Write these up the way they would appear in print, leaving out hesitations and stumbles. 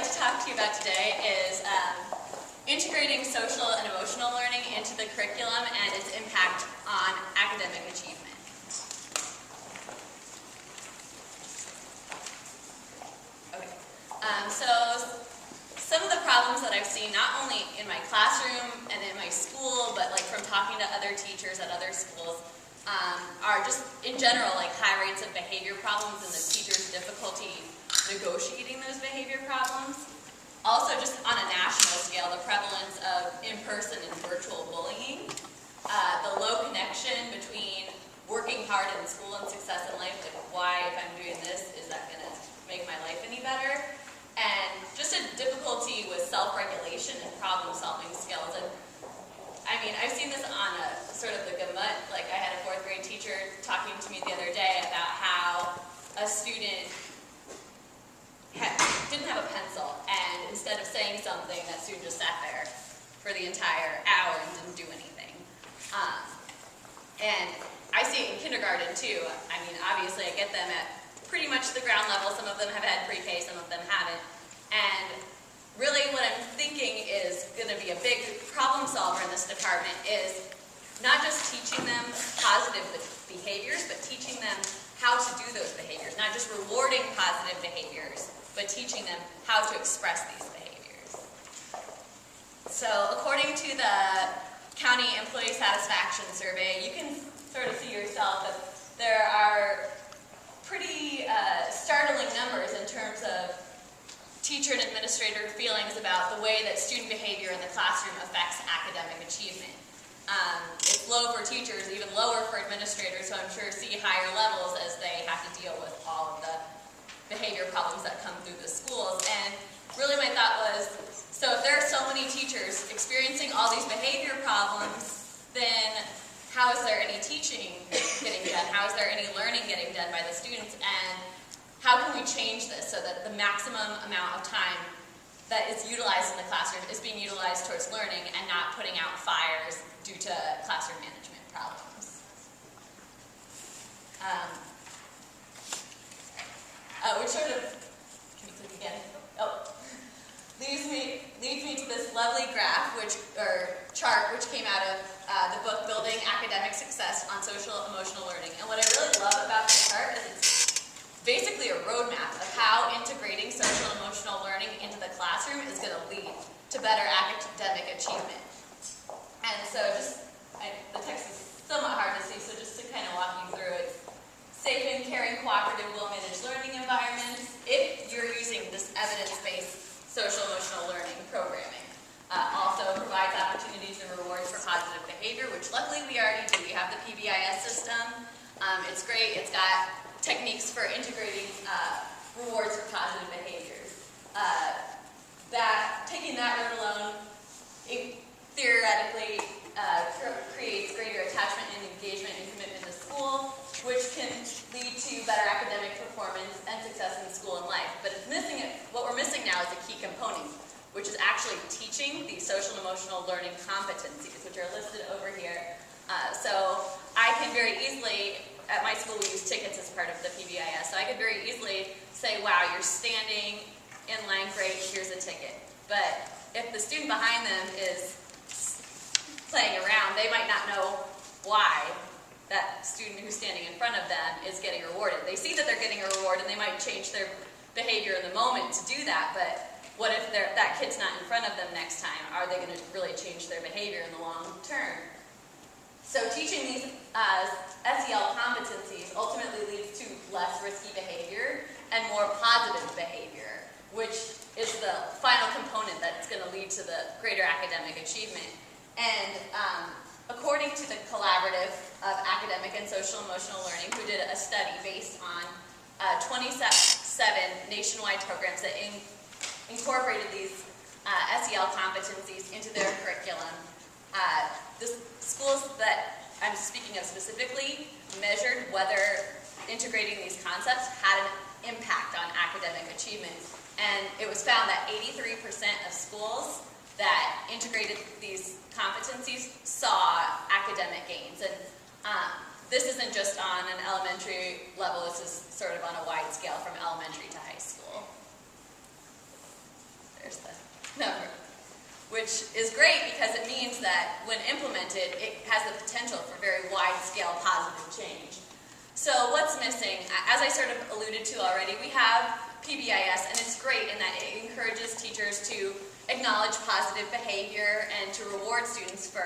to talk to you about today is integrating social and emotional learning into the curriculum and its impact on academic achievement. Okay. So some of the problems that I've seen, not only in my classroom and in my school, but like from talking to other teachers at other schools, are just in general like high rates of behavior problems and the teachers' difficulty negotiating those behavior problems. Also, just on a national scale, the prevalence of in-person and virtual bullying, the low connection between working hard in school and success in life, like why, if I'm doing this, is that going to make my life any better? And just a difficulty with self-regulation and problem-solving skills. And I mean, I've seen this on a sort of the gamut. Like I had a 4th grade teacher talking to me the other day about how a student didn't have a pencil, and instead of saying something, that student just sat there for the entire hour and didn't do anything. And I see it in kindergarten too. I mean, obviously I get them at pretty much the ground level. Some of them have had pre-K, some of them haven't. And really what I'm thinking is going to be a big problem solver in this department is not just teaching them positive behaviors, but teaching them how to do those behaviors. Not just rewarding positive behaviors, but teaching them how to express these behaviors. So according to the County Employee Satisfaction Survey, you can sort of see yourself that there are pretty startling numbers in terms of teacher and administrator feelings about the way that student behavior in the classroom affects academic achievement. It's low for teachers, even lower for administrators, who I'm sure see higher levels as they have to deal with all of the behavior problems that come through the schools. And really my thought was, so if there are so many teachers experiencing all these behavior problems, then how is there any teaching getting done? How is there any learning getting done by the students? And how can we change this so that the maximum amount of time that is utilized in the classroom is being utilized towards learning and not putting out fires due to classroom management problems? Which sort of, can you click again? Oh, leads me to this lovely graph, chart, which came out of the book Building Academic Success on Social Emotional Learning. And what I really love about this chart is it's basically a roadmap of how integrating social emotional learning into the classroom is going to lead to better academic achievement. And so the text is somewhat hard to see, so just to kind of walk you through it. Safe and caring, cooperative, well-managed learning environments if you're using this evidence-based social emotional learning programming. Also provides opportunities and rewards for positive behavior, which luckily we already do. We have the PGCPS system. It's great. It's got techniques for integrating rewards for positive behaviors. Taking that route alone, it theoretically creates greater attachment and engagement and commitment to school, which can lead to better academic performance and success in school and life. But what we're missing now is a key component, which is actually teaching these social and emotional learning competencies, which are listed over here. So I can very easily, at my school we use tickets as part of the PBIS, so I could very easily say, wow, you're standing in line, great, here's a ticket. But if the student behind them is playing around, they might not know why that student who's standing in front of them is getting rewarded. They see that they're getting a reward and they might change their behavior in the moment to do that, but what if that kid's not in front of them next time? Are they going to really change their behavior in the long term? So teaching these SEL competencies ultimately leads to less risky behavior and more positive behavior, which is the final component that's going to lead to the greater academic achievement. And according to the Collaborative of Academic and Social Emotional Learning, who did a study based on 27 nationwide programs that incorporated these SEL competencies into their curriculum, the schools that I'm speaking of specifically measured whether integrating these concepts had an impact on academic achievement. And it was found that 83% of schools that integrated these competencies saw academic gains. And this isn't just on an elementary level, this is sort of on a wide scale from elementary to high school. there's the number, which is great because it means that when implemented, it has the potential for very wide-scale positive change. So what's missing? As I sort of alluded to already, we have PBIS, and it's great in that it encourages teachers to acknowledge positive behavior and to reward students for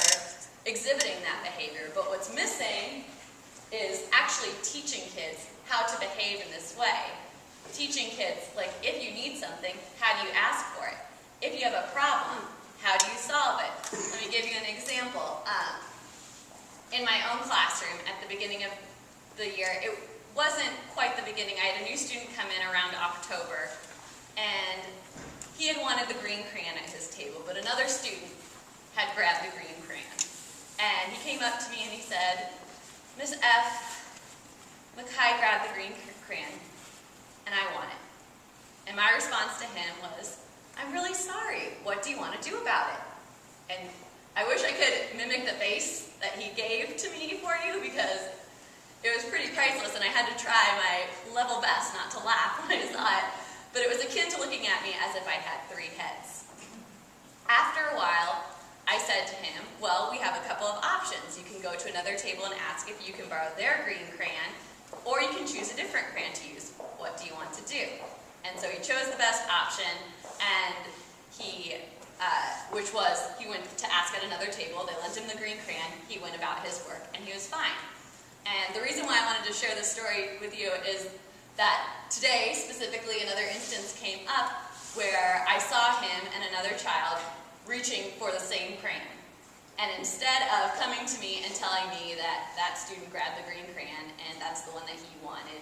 exhibiting that behavior. But what's missing is actually teaching kids how to behave in this way. Teaching kids, like, if you need something, how do you ask for it? If you have a problem, how do you solve it? Let me give you an example. In my own classroom at the beginning of the year, it wasn't quite the beginning. I had a new student come in around October, and he had wanted the green crayon at his table, but another student had grabbed the green crayon. And he came up to me and he said, "Miss F, Mackay grabbed the green crayon, and I want it." And my response to him was, "I'm really sorry. What do you want to do about it?" And I wish I could mimic the face that he gave to me for you, because it was pretty priceless, and I had to try my level best not to laugh when I saw it. But it was akin to looking at me as if I had 3 heads. After a while, I said to him, "Well, we have a couple of options. You can go to another table and ask if you can borrow their green crayon, or you can choose a different crayon to use. What do you want to do?" And so he chose the best option, and which was, he went to ask at another table. They lent him the green crayon. He went about his work, and he was fine. And the reason why I wanted to share this story with you is that today, specifically, another instance came up where I saw him and another child reaching for the same crayon. And instead of coming to me and telling me that that student grabbed the green crayon and that's the one that he wanted,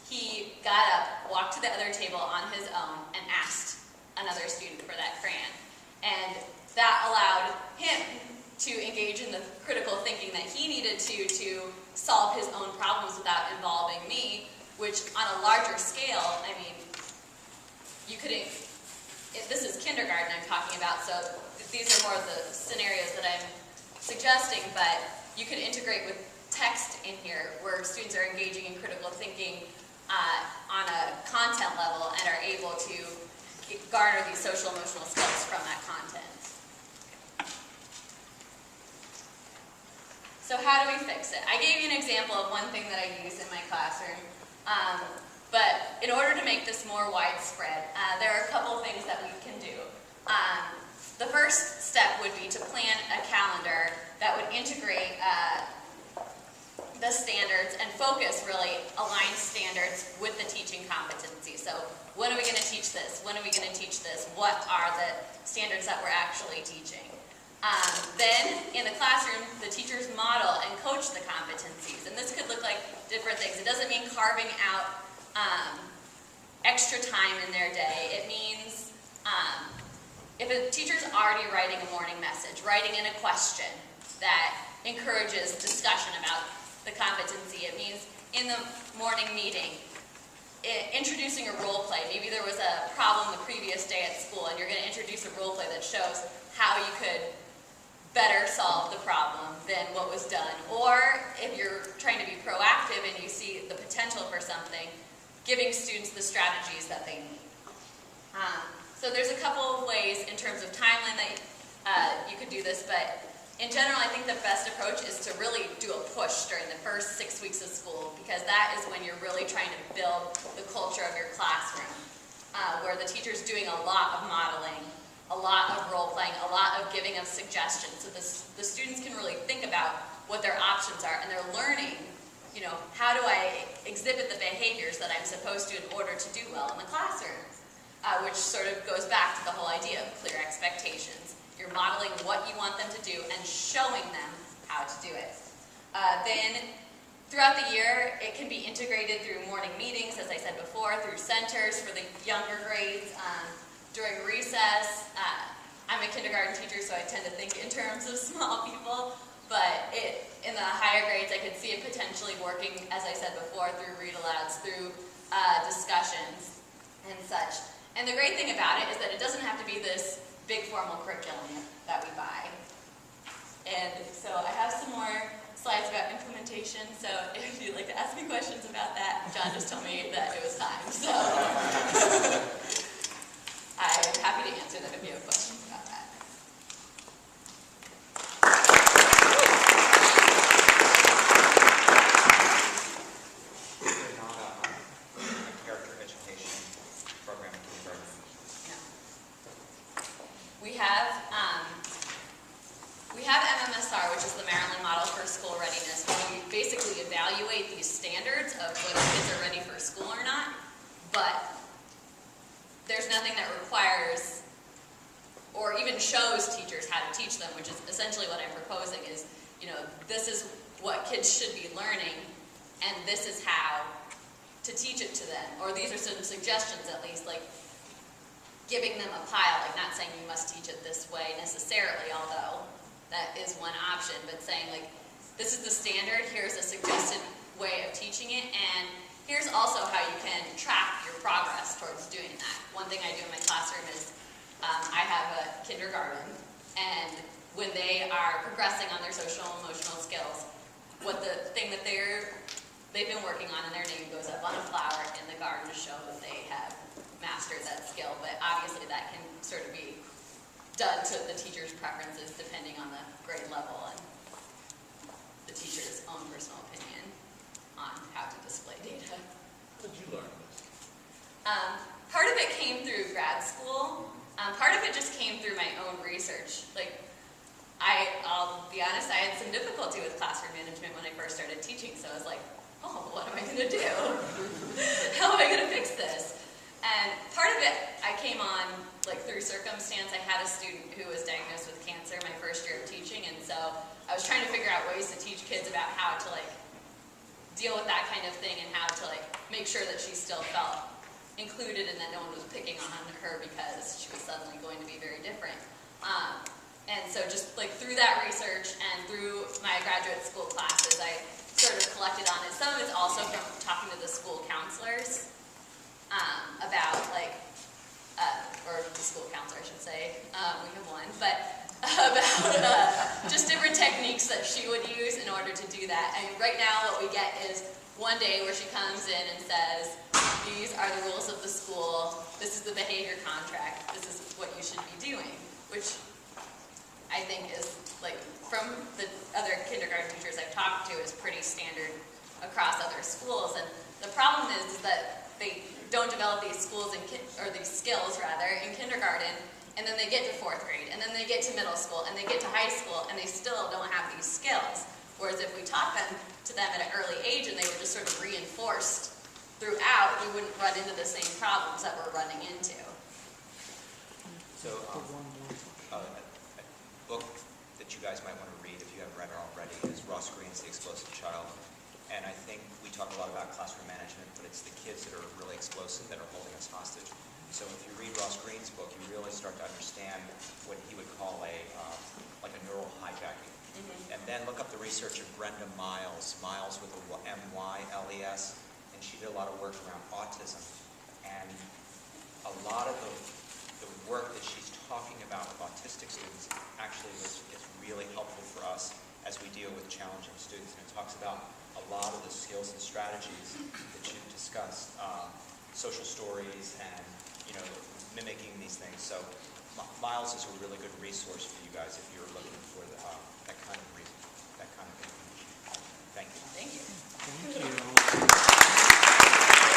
he got up, walked to the other table on his own, and asked another student for that crayon. And that allowed him to engage in the critical thinking that he needed to solve his own problems without involving me, which on a larger scale, I mean, you couldn't, this is kindergarten I'm talking about, so these are more of the scenarios that I'm suggesting, but you could integrate with text in here where students are engaging in critical thinking on a content level and are able to garner these social emotional skills from that content. So how do we fix it? I gave you an example of one thing that I use in my classroom, but in order to make this more widespread, there are a couple of things that we can do. The first step would be to plan a calendar that would integrate the standards and focus, really, align standards with the teaching competency. So when are we going to teach this? When are we going to teach this? What are the standards that we're actually teaching? Then, in the classroom, the teachers model and coach the competencies. And this could look like different things. It doesn't mean carving out extra time in their day. It means if a teacher's already writing a morning message, writing in a question that encourages discussion about the competency. It means in the morning meeting, introducing a role play. Maybe there was a problem the previous day at school, and you're going to introduce a role play that shows how you could better solve the problem than what was done. Or if you're trying to be proactive and you see the potential for something, giving students the strategies that they need. So there's a couple of ways in terms of timeline that you could do this, but in general, I think the best approach is to really do a push during the first 6 weeks of school, because that is when you're really trying to build the culture of your classroom, where the teacher's doing a lot of modeling, a lot of role-playing, a lot of giving of suggestions, so the students can really think about what their options are, and they're learning, you know, how do I exhibit the behaviors that I'm supposed to in order to do well in the classroom, which sort of goes back to the whole idea of clear expectations. You're modeling what you want them to do and showing them how to do it. Then, throughout the year, it can be integrated through morning meetings, as I said before, through centers for the younger grades, during recess. I'm a kindergarten teacher, so I tend to think in terms of small people, but in the higher grades, I could see it potentially working, as I said before, through read-alouds, through discussions, and such. And the great thing about it is that it doesn't have to be this big formal curriculum that we buy. And so I have some more slides about implementation, so if you'd like to ask me questions about that, John just told me that it was time, so I'm happy to we have MMSR, which is the Maryland Model for School Readiness, where we basically evaluate these standards of whether kids are ready for school or not, but there's nothing that requires or even shows teachers how to teach them, which is essentially what I'm proposing is, this is what kids should be learning, and this is how to teach it to them. Or these are some suggestions, at least, like giving them a pile, like not saying you must teach it this way necessarily, although that is one option, but saying like, this is the standard, here's a suggested way of teaching it, and here's also how you can track your progress towards doing that. One thing I do in my classroom is I have a kindergarten, and when they are progressing on their social and emotional skills, what the thing that they've been working on, and their name goes up on a flower in the garden to show that they have mastered that skill. But obviously that can sort of be done to the teacher's preferences depending on the grade level and the teacher's own personal opinion on how to display data. How did you learn this? Part of it came through grad school. Part of it just came through my own research. Like, I'll be honest, I had some difficulty with classroom management when I first started teaching, so I was like, oh, what am I going to do? How am I going to fix this? And part of it I came on like through circumstance. I had a student who was diagnosed with cancer my first year of teaching, and so I was trying to figure out ways to teach kids about how to like deal with that kind of thing and how to like make sure that she still felt included and that no one was picking on her because she was suddenly going to be very different. And so just like through that research and through my graduate school classes, I sort of collected on it. Some of it's also from talking to the school counselors about like, or the school counselor I should say, we have one, but about just different techniques that she would use in order to do that. And right now what we get is one day where she comes in and says, these are the rules of the school, this is the behavior contract, this is what you should be doing, which I think is, like, from the other kindergarten teachers I've talked to, is pretty standard across other schools. And the problem is that they don't develop these skills in kindergarten, and then they get to 4th grade, and then they get to middle school, and they get to high school, and they still don't have these skills. Whereas if we taught them to them at an early age and they were just sort of reinforced throughout, we wouldn't run into the same problems that we're running into. So, a book that you guys might want to read if you haven't read it already is Ross Greene's The Explosive Child. And I think we talk a lot about classroom management, but it's the kids that are really explosive that are holding us hostage. So if you read Ross Greene's book, you really start to understand what he would call like a neural hijacking. Mm-hmm. And then look up the research of Brenda Miles with a M-Y-L-E-S, and she did a lot of work around autism. And a lot of the work that she's talking about with autistic students actually is really helpful for us as we deal with challenging students. And it talks about a lot of the skills and strategies that you've discussed, social stories and, mimicking these things. So Miles is a really good resource for you guys if you're looking for that kind of information. Thank you. Thank you. Thank you.